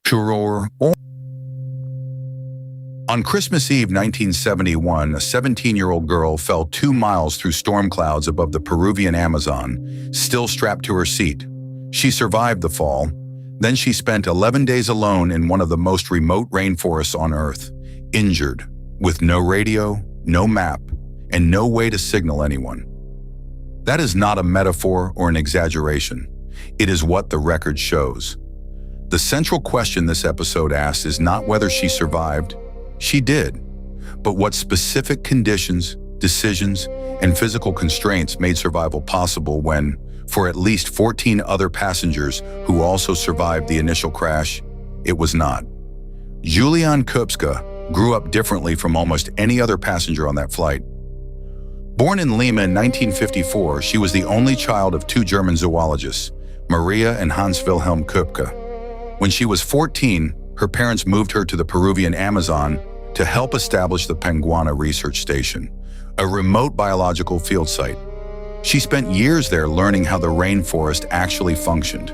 Furor. On Christmas Eve 1971, a 17-year-old girl fell 2 miles through storm clouds above the Peruvian Amazon, still strapped to her seat. She survived the fall. Then she spent 11 days alone in one of the most remote rainforests on Earth, injured, with no radio, no map, and no way to signal anyone. That is not a metaphor or an exaggeration. It is what the record shows. The central question this episode asks is not whether she survived. She did. But what specific conditions, decisions, and physical constraints made survival possible when, for at least 14 other passengers who also survived the initial crash, it was not. Juliane Koepcke grew up differently from almost any other passenger on that flight. Born in Lima in 1954, she was the only child of 2 German zoologists, Maria and Hans Wilhelm Koepcke. When she was 14, her parents moved her to the Peruvian Amazon to help establish the Panguana research station, a remote biological field site. She spent years there learning how the rainforest actually functioned,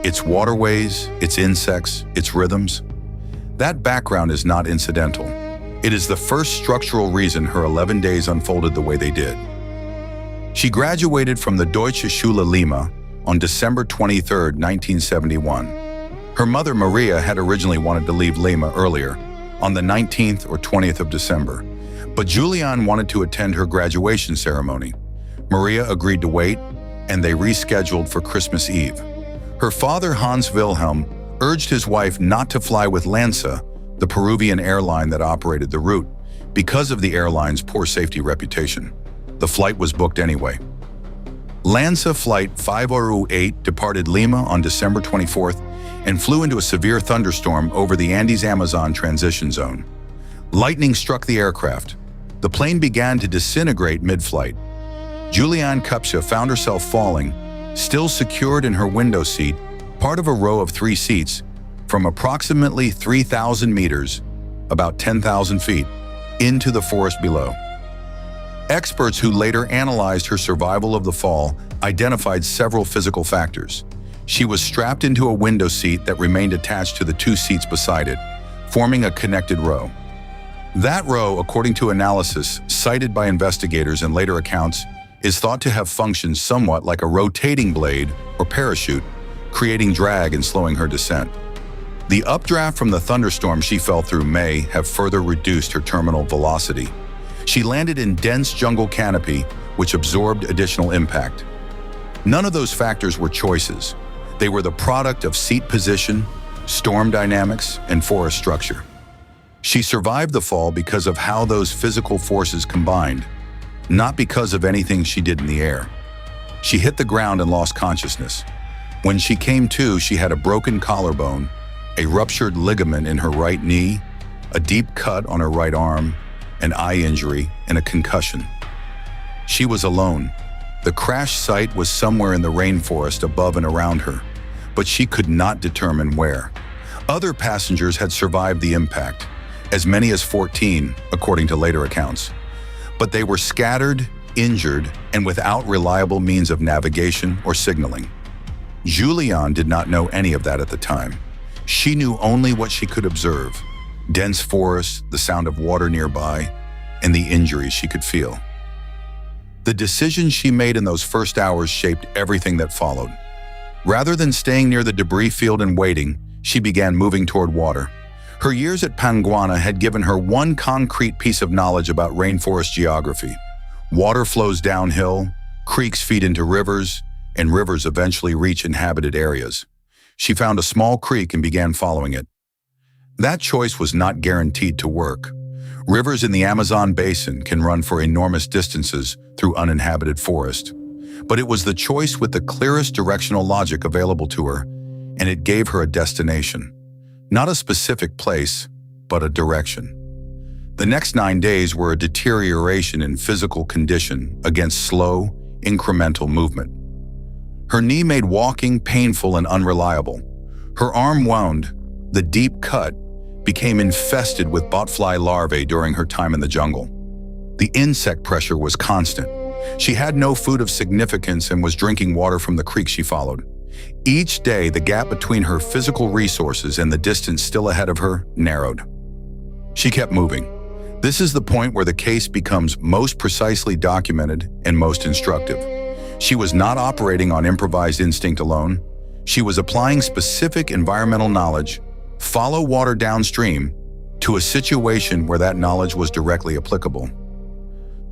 its waterways, its insects, its rhythms. That background is not incidental. It is the first structural reason her 11 days unfolded the way they did. She graduated from the Deutsche Schule Lima on December 23, 1971. Her mother, Maria, had originally wanted to leave Lima earlier, on the 19th or 20th of December, but Juliane wanted to attend her graduation ceremony. Maria agreed to wait, and they rescheduled for Christmas Eve. Her father, Hans Wilhelm, urged his wife not to fly with LANSA, the Peruvian airline that operated the route, because of the airline's poor safety reputation. The flight was booked anyway. LANSA Flight 508 departed Lima on December 24th and flew into a severe thunderstorm over the Andes-Amazon transition zone. Lightning struck the aircraft. The plane began to disintegrate mid-flight. Juliane Koepcke found herself falling, still secured in her window seat, part of a row of 3 seats, from approximately 3,000 meters, about 10,000 feet, into the forest below. Experts who later analyzed her survival of the fall identified several physical factors. She was strapped into a window seat that remained attached to the 2 seats beside it, forming a connected row. That row, according to analysis cited by investigators and later accounts, is thought to have functioned somewhat like a rotating blade or parachute, creating drag and slowing her descent. The updraft from the thunderstorm she fell through may have further reduced her terminal velocity. She landed in dense jungle canopy, which absorbed additional impact. None of those factors were choices. They were the product of seat position, storm dynamics, and forest structure. She survived the fall because of how those physical forces combined, not because of anything she did in the air. She hit the ground and lost consciousness. When she came to, she had a broken collarbone, a ruptured ligament in her right knee, a deep cut on her right arm, an eye injury, and a concussion. She was alone. The crash site was somewhere in the rainforest above and around her, but she could not determine where. Other passengers had survived the impact, as many as 14, according to later accounts. But they were scattered, injured, and without reliable means of navigation or signaling. Juliane did not know any of that at the time. She knew only what she could observe: dense forests, the sound of water nearby, and the injuries she could feel. The decisions she made in those first hours shaped everything that followed. Rather than staying near the debris field and waiting, she began moving toward water. Her years at Panguana had given her one concrete piece of knowledge about rainforest geography. Water flows downhill, creeks feed into rivers, and rivers eventually reach inhabited areas. She found a small creek and began following it. That choice was not guaranteed to work. Rivers in the Amazon basin can run for enormous distances through uninhabited forest. But it was the choice with the clearest directional logic available to her, and it gave her a destination. Not a specific place, but a direction. The next 9 days were a deterioration in physical condition against slow, incremental movement. Her knee made walking painful and unreliable. Her arm wound. The deep cut became infested with botfly larvae during her time in the jungle. The insect pressure was constant. She had no food of significance and was drinking water from the creek she followed. Each day, the gap between her physical resources and the distance still ahead of her narrowed. She kept moving. This is the point where the case becomes most precisely documented and most instructive. She was not operating on improvised instinct alone. She was applying specific environmental knowledge, follow water downstream, to a situation where that knowledge was directly applicable.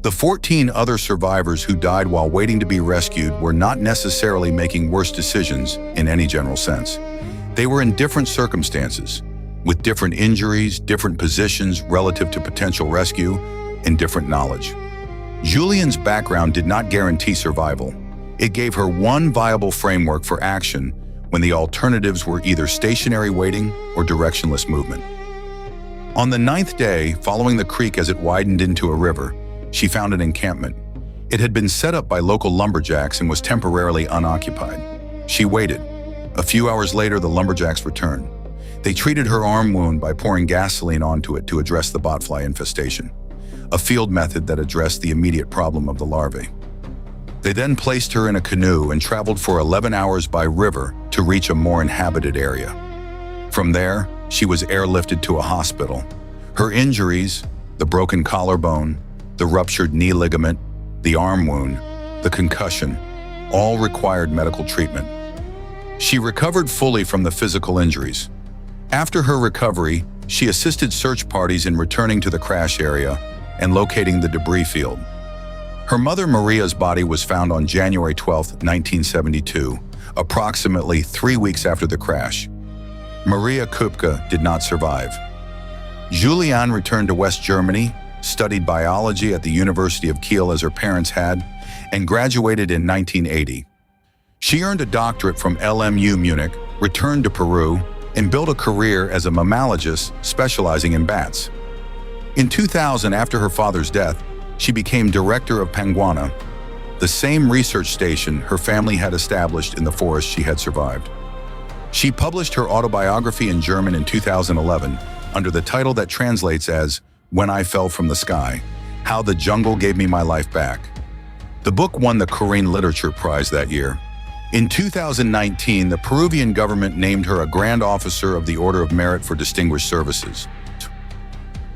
The 14 other survivors who died while waiting to be rescued were not necessarily making worse decisions in any general sense. They were in different circumstances, with different injuries, different positions relative to potential rescue, and different knowledge. Juliane's background did not guarantee survival. It gave her one viable framework for action when the alternatives were either stationary waiting or directionless movement. On the 9th day, following the creek as it widened into a river, she found an encampment. It had been set up by local lumberjacks and was temporarily unoccupied. She waited. A few hours later, the lumberjacks returned. They treated her arm wound by pouring gasoline onto it to address the botfly infestation, a field method that addressed the immediate problem of the larvae. They then placed her in a canoe and traveled for 11 hours by river to reach a more inhabited area. From there, she was airlifted to a hospital. Her injuries, the broken collarbone, the ruptured knee ligament, the arm wound, the concussion, all required medical treatment. She recovered fully from the physical injuries. After her recovery, she assisted search parties in returning to the crash area and locating the debris field. Her mother Maria's body was found on January 12, 1972, approximately 3 weeks after the crash. Juliane Koepcke did not survive. Juliane returned to West Germany, studied biology at the University of Kiel as her parents had, and graduated in 1980. She earned a doctorate from LMU Munich, returned to Peru, and built a career as a mammalogist specializing in bats. In 2000, after her father's death, she became director of Panguana, the same research station her family had established in the forest she had survived. She published her autobiography in German in 2011 under the title that translates as When I Fell from the Sky, How the Jungle Gave Me My Life Back. The book won the Korean Literature Prize that year. In 2019, the Peruvian government named her a Grand Officer of the Order of Merit for Distinguished Services.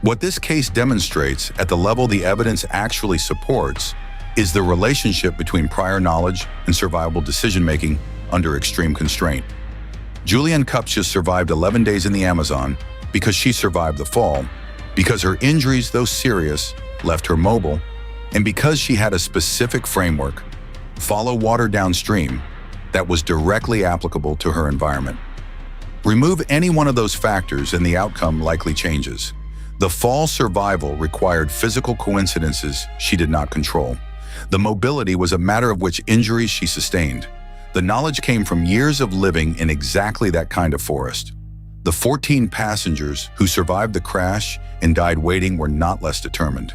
What this case demonstrates, at the level the evidence actually supports, is the relationship between prior knowledge and survivable decision-making under extreme constraint. Juliane Koepcke survived 11 days in the Amazon because she survived the fall, because her injuries, though serious, left her mobile, and because she had a specific framework, follow water downstream, that was directly applicable to her environment. Remove any one of those factors and the outcome likely changes. The fall survival required physical coincidences she did not control. The mobility was a matter of which injuries she sustained. The knowledge came from years of living in exactly that kind of forest. The 14 passengers who survived the crash and died waiting were not less determined.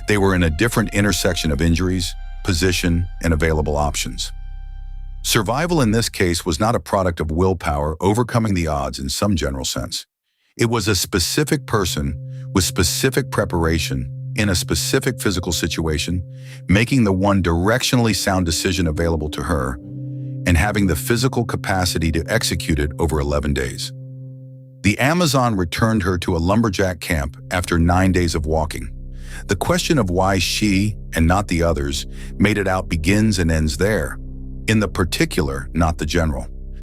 They were in a different intersection of injuries, position, and available options. Survival in this case was not a product of willpower overcoming the odds in some general sense. It was a specific person with specific preparation in a specific physical situation, making the one directionally sound decision available to her and having the physical capacity to execute it over 11 days. The Amazon returned her to a lumberjack camp after 9 days of walking. The question of why she, and not the others, made it out begins and ends there, in the particular, not the general.